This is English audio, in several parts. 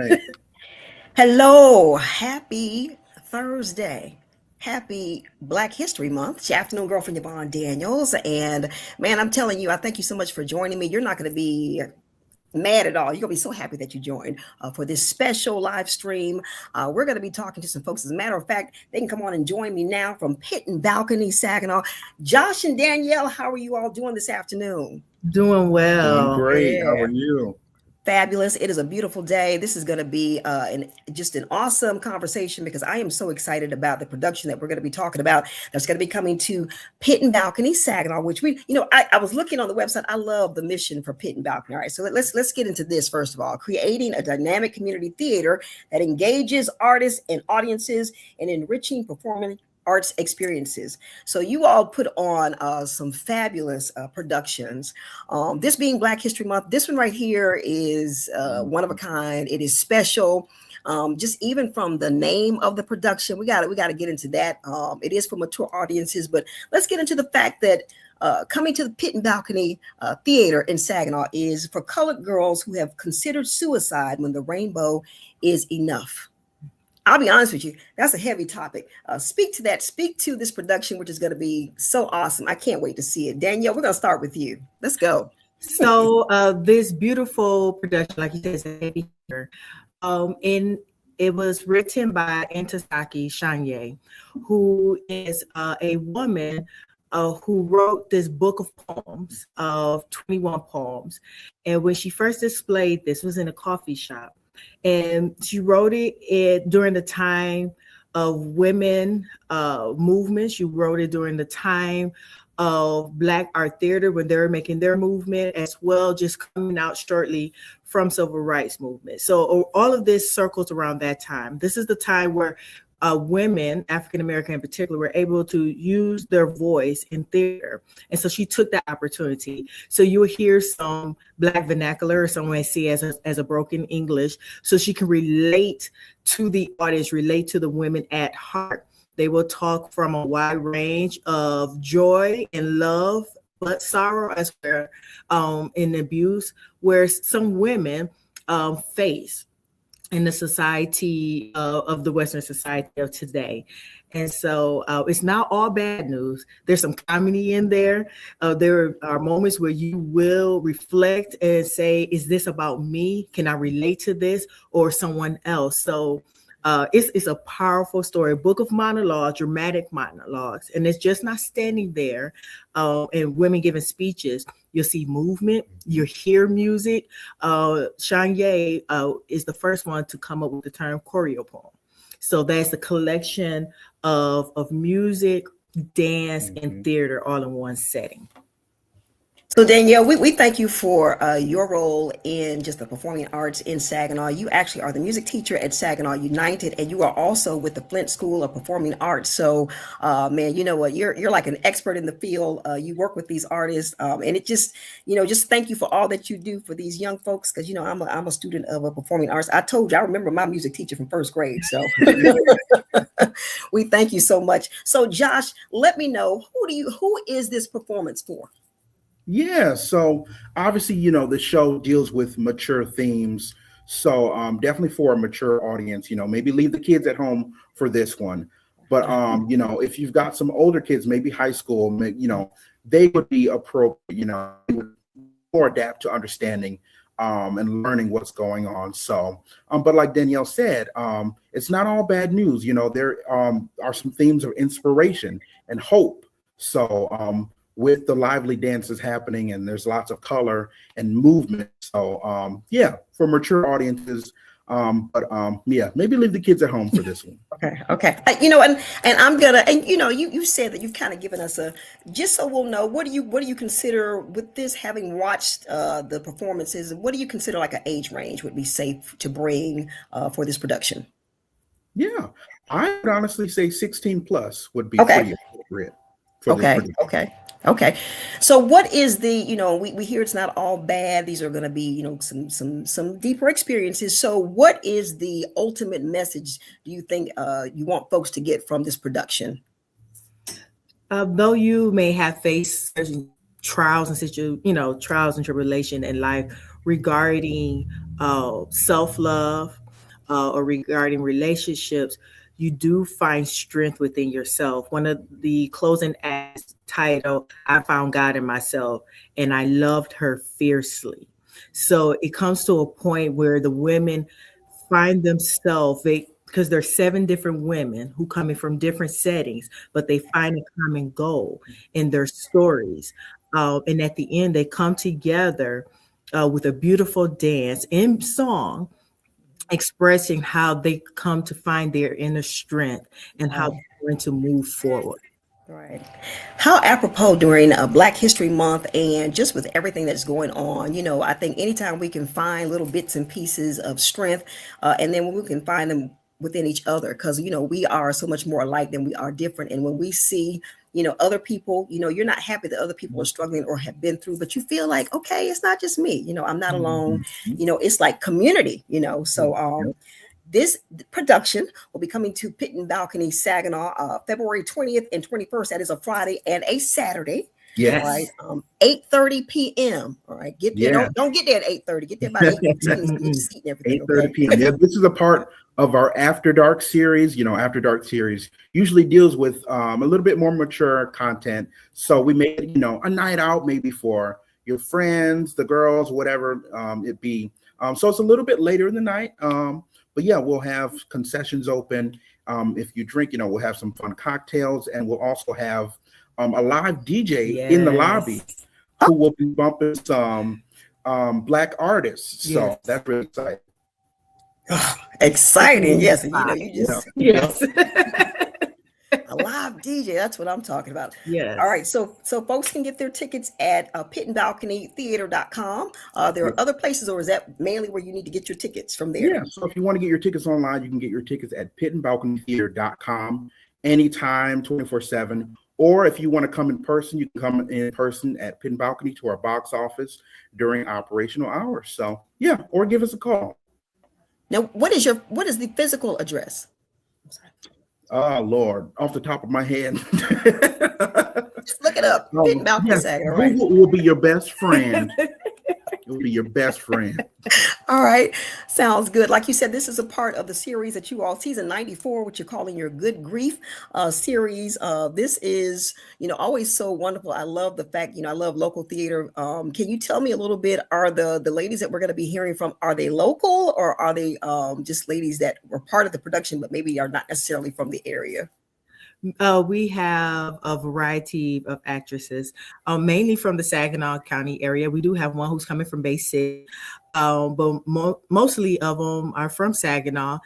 right. Hello, happy Thursday. Happy Black History Month. It's your afternoon girlfriend, Yvonne Daniels. And man, I'm telling you, I thank you so much for joining me. You're not going to be mad at all. You're going to be so happy that you joined for this special live stream. We're going to be talking to some folks. As a matter of fact, they can come on and join me now from Pit and Balcony, Saginaw. Josh and Danielle, how are you all doing this afternoon? Doing Doing well. great. How Yeah. are you? Fabulous. It is a beautiful day. This is going to be just an awesome conversation because I am so excited about the production that we're going to be talking about that's going to be coming to Pit and Balcony Saginaw, which I was looking on the website. I love the mission for Pit and Balcony. All right, so let's get into this first of all. Creating a dynamic community theater that engages artists and audiences and enriching performing arts experiences. So you all put on some fabulous productions. This being Black History Month, this one right here is one of a kind. It is special. Just even from the name of the production, we got to get into that. It is for mature audiences, but let's get into the fact that coming to the Pit and Balcony Theater in Saginaw is for colored girls who have considered suicide when the rainbow is enough. I'll be honest with you, that's a heavy topic. Speak to that. Speak to this production, which is going to be so awesome. I can't wait to see it. Danielle, we're going to start with you. Let's go. So this beautiful production, like you said, is a heavy hitter. And it was written by Antasaki Shanye, who is a woman who wrote this book of poems of 21 poems. And when she first displayed this was in a coffee shop. And she wrote it during the time of women movements. She wrote it during the time of Black art theater when they were making their movement, as well, just coming out shortly from civil rights movement. So all of this circles around that time. This is the time where women, African American in particular, were able to use their voice in theater. And so she took that opportunity. So you will hear some Black vernacular, or some may see as a broken English, so she can relate to the audience, relate to the women at heart. They will talk from a wide range of joy and love, but sorrow as well, in abuse, where some women face in the society of the Western society of today. And so it's not all bad news. There's some comedy in there. There are moments where you will reflect and say, is this about me? Can I relate to this or someone else? So it's a powerful story, a book of monologues, dramatic monologues. And it's just not standing there and women giving speeches. You'll see movement, you hear music. Shanye is the first one to come up with the term choreo poem. So that's a collection of music, dance, and theater all in one setting. So Danielle, we thank you for your role in just the performing arts in Saginaw. You actually are the music teacher at Saginaw United, and you are also with the Flint School of Performing Arts. So, man, you know what? You're like an expert in the field. You work with these artists, and it just thank you for all that you do for these young folks. Because I'm a student of a performing arts. I told you I remember my music teacher from first grade. So we thank you so much. So Josh, let me know who is this performance for? Yeah, so obviously, the show deals with mature themes. So definitely for a mature audience, maybe leave the kids at home for this one. But if you've got some older kids, maybe high school, they would be appropriate, they would more adapt to understanding and learning what's going on. So, but like Danielle said, it's not all bad news. There are some themes of inspiration and hope. So with the lively dances happening and there's lots of color and movement. So yeah, for mature audiences. But yeah, maybe leave the kids at home for this one. Okay. And I'm gonna, and you said that you've kind of given us just so we'll know, what do you consider with this, having watched the performances, what do you consider like an age range would be safe to bring for this production? Yeah, I would honestly say 16 plus would be Okay. pretty appropriate for this production. Okay. So what is the, we hear it's not all bad. These are going to be, some deeper experiences. So what is the ultimate message do you think you want folks to get from this production? Though you may have faced certain trials and tribulation in life regarding self-love, or regarding relationships, you do find strength within yourself. One of the closing acts titled, I Found God in Myself, and I Loved Her Fiercely. So it comes to a point where the women find themselves, because there's 7 different women who coming from different settings, but they find a common goal in their stories. And at the end, they come together with a beautiful dance and song, expressing how they come to find their inner strength and how they're going to move forward. Right. How apropos during Black History Month and just with everything that's going on, I think anytime we can find little bits and pieces of strength, and then when we can find them within each other, because, we are so much more alike than we are different. And when we see, other people, you're not happy that other people are struggling or have been through, but you feel like, okay, it's not just me, I'm not alone. It's like community, so this production will be coming to Pit and Balcony, Saginaw, February 20th and 21st. That is a Friday and a Saturday. Yes. All right. 8:30 p.m. All right. Get there. Yeah. Don't get there at 8:30. Get there by 8:15 so you get your seat and everything. 8:30 p.m. Yeah, this is a part of our After Dark series. After Dark series usually deals with a little bit more mature content. So we made, a night out maybe for your friends, the girls, whatever it be. So it's a little bit later in the night. But yeah, we'll have concessions open. If you drink, we'll have some fun cocktails, and we'll also have a live DJ in the lobby who will be bumping some Black artists. So that's really exciting. Exciting. Yes. And you just Yes. a live DJ. That's what I'm talking about. Yes. All right. So folks can get their tickets at pitandbalconytheater.com. There are other places, or is that mainly where you need to get your tickets from there? Yeah. So if you want to get your tickets online, you can get your tickets at pitandbalconytheater.com anytime, 24/7. Or if you want to come in person, you can come in person at Pit and Balcony to our box office during operational hours. So yeah, or give us a call. Now, what is the physical address? Oh Lord, off the top of my head. Just look it up. Pit and Balcony, Saginaw, right? Google will be your best friend. It will be your best friend. All right. Sounds good. Like you said, this is a part of the series that you all, season 94, what you're calling your Good Grief series. This is, always so wonderful. I love the fact, I love local theater. Can you tell me a little bit, are the ladies that we're going to be hearing from, are they local, or are they just ladies that were part of the production, but maybe are not necessarily from the area? We have a variety of actresses, mainly from the Saginaw County area. We do have one who's coming from Bay City, but mostly of them are from Saginaw.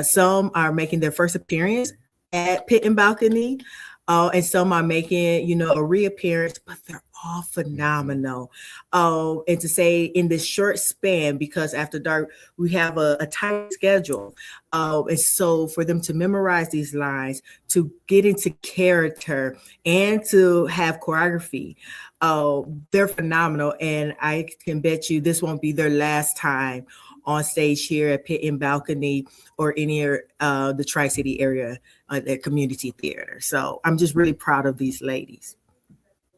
Some are making their first appearance at Pit and Balcony, and some are making, a reappearance, but they're all phenomenal. And to say in this short span, because After Dark, we have a tight schedule. And so for them to memorize these lines, to get into character, and to have choreography, they're phenomenal. And I can bet you this won't be their last time on stage here at Pit and Balcony or any the Tri-City area at community theater. So I'm just really proud of these ladies.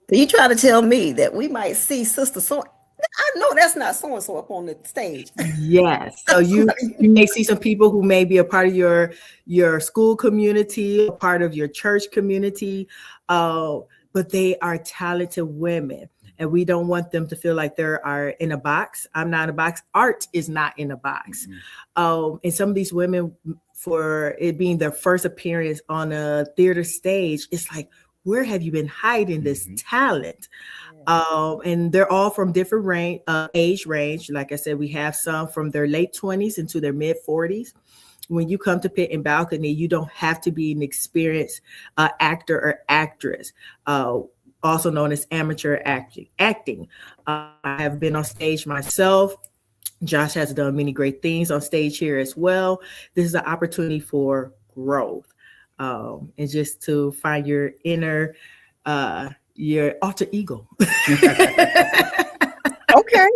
So you try to tell me that we might see Sister So? I know that's not so-and-so up on the stage. Yes. So you may see some people who may be a part of your school community, a part of your church community, but they are talented women. And we don't want them to feel like they are in a box. I'm not in a box. Art is not in a box. And some of these women, for it being their first appearance on a theater stage, it's like, where have you been hiding this talent? And they're all from different age range. Like I said, we have some from their late 20s into their mid 40s. When you come to Pit and Balcony, you don't have to be an experienced actor or actress, also known as amateur acting. I have been on stage myself. Josh has done many great things on stage here as well. This is an opportunity for growth. And just to find your inner, your alter ego. Okay.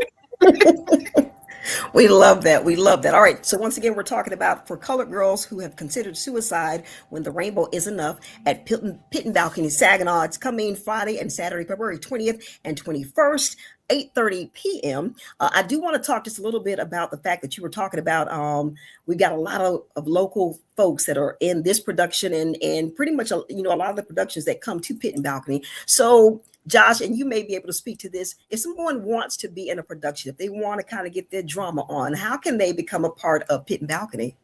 We love that. We love that. All right. So once again, we're talking about for colored girls who have considered suicide when the rainbow is enough at Pit and Balcony, Saginaw. It's coming Friday and Saturday, February 20th and 21st. 8:30 p.m. I do want to talk just a little bit about the fact that you were talking about. We've got a lot of local folks that are in this production and pretty much, a lot of the productions that come to Pit and Balcony. So Josh, and you may be able to speak to this. If someone wants to be in a production, if they want to kind of get their drama on, how can they become a part of Pit and Balcony?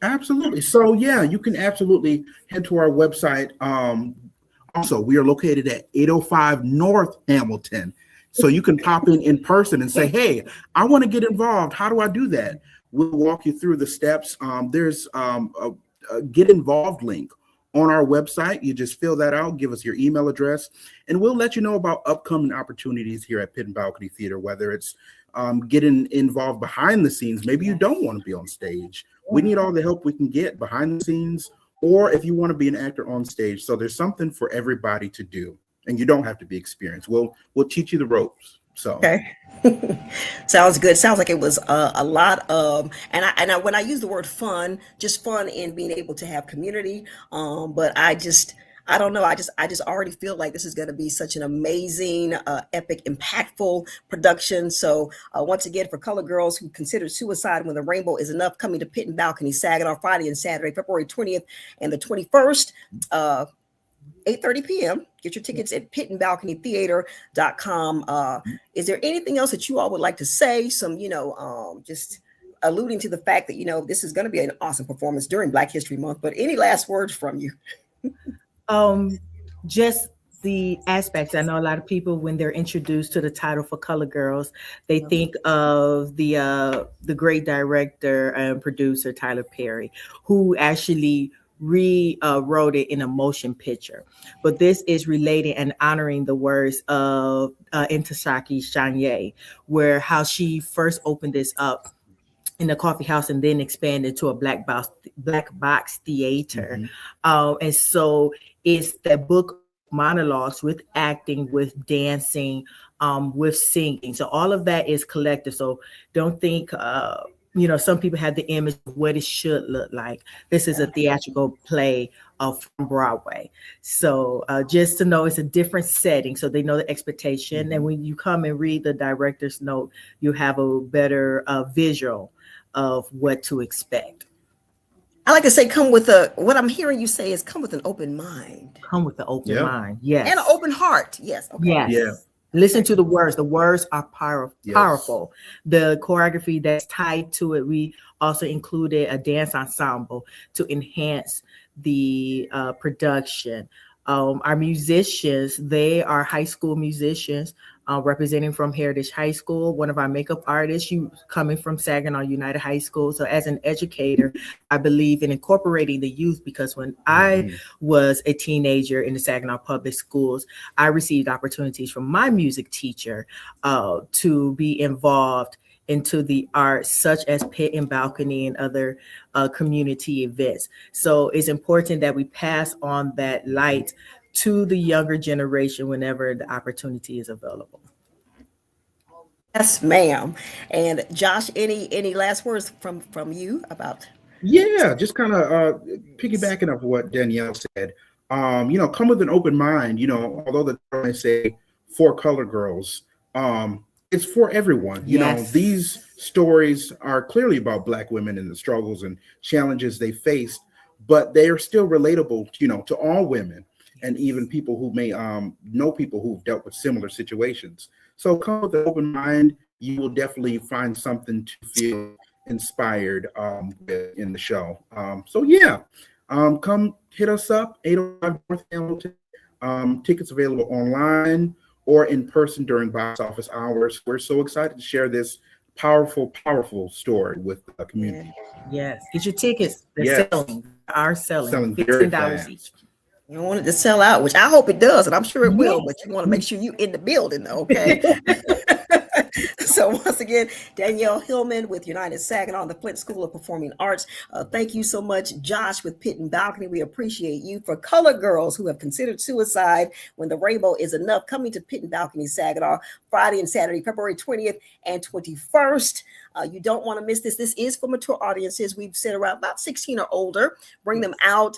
Absolutely. So yeah, you can absolutely head to our website. Also, we are located at 805 North Hamilton. So you can pop in person and say, hey, I want to get involved. How do I do that? We'll walk you through the steps. There's a get involved link on our website. You just fill that out, give us your email address, and we'll let you know about upcoming opportunities here at Pit and Balcony Theater, whether it's getting involved behind the scenes. Maybe you don't want to be on stage. We need all the help we can get behind the scenes, or if you want to be an actor on stage. So there's something for everybody to do. And you don't have to be experienced. We'll teach you the ropes. So okay. Sounds good. Sounds like it was a lot of, and I when I use the word fun, just fun in being able to have community. But I don't know. I just already feel like this is going to be such an amazing, epic, impactful production. So once again, for colored girls who consider suicide when the rainbow is enough, coming to Pit and Balcony, Saginaw, Friday and Saturday, February 20th and the 21st. 8:30 p.m. Get your tickets at pitandbalconytheater.com. Is there anything else that you all would like to say? Some, just alluding to the fact that, this is going to be an awesome performance during Black History Month, but any last words from you? Just the aspects. I know a lot of people, when they're introduced to the title for Colored Girls, they think of the great director and producer, Tyler Perry, who actually rewrote it in a motion picture. But this is related and honoring the words of Ntozake Shange, where how she first opened this up in a coffee house and then expanded to a black box theater. And so it's that book monologues with acting, with dancing, with singing. So all of that is collective. So don't think some people have the image of what it should look like. This is a theatrical play from Broadway. So just to know it's a different setting, so they know the expectation. And when you come and read the director's note, you have a better visual of what to expect. I like to say, what I'm hearing you say is come with an open mind. Come with an open mind, yes. And an open heart, yes. Okay. Yes. Yeah. Listen to the words. The words are powerful. Yes. The choreography that's tied to it, we also included a dance ensemble to enhance the production. Our musicians, they are high school musicians representing from Heritage High School. One of our makeup artists, coming from Saginaw United High School. So as an educator, I believe in incorporating the youth, because when I was a teenager in the Saginaw Public Schools, I received opportunities from my music teacher to be involved into the arts, such as Pit and Balcony and other community events. So it's important that we pass on that light to the younger generation whenever the opportunity is available. Yes, ma'am. And Josh, any last words from you about? Yeah, just kind of piggybacking off what Danielle said. Come with an open mind. Although the term I say for colored girls, it's for everyone. Yes. These stories are clearly about Black women and the struggles and challenges they faced, but they are still relatable, to all women, and even people who may know people who've dealt with similar situations. So come with an open mind. You will definitely find something to feel inspired in the show. Come hit us up, 805 North Hamilton. Tickets available online or in person during box office hours. We're so excited to share this powerful, powerful story with the community. Yes, get your tickets. They're selling very $15 fast. each. You want it to sell out, which I hope it does, and I'm sure it will, but you want to make sure you in the building, okay? So once again, Danielle Hillman with United Saginaw and the Flint School of Performing Arts. Thank you so much, Josh with Pit and Balcony. We appreciate you. For Color Girls who have considered suicide when the rainbow is enough, coming to Pit and Balcony Saginaw Friday and Saturday, February 20th and 21st. You don't want to miss this. This is for mature audiences. We've said around about 16 or older. Bring them out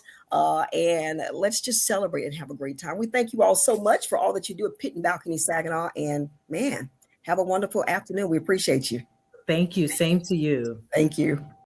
and let's just celebrate and have a great time. We thank you all so much for all that you do at Pit and Balcony Saginaw. And man, have a wonderful afternoon. We appreciate you. Thank you. Same to you. Thank you.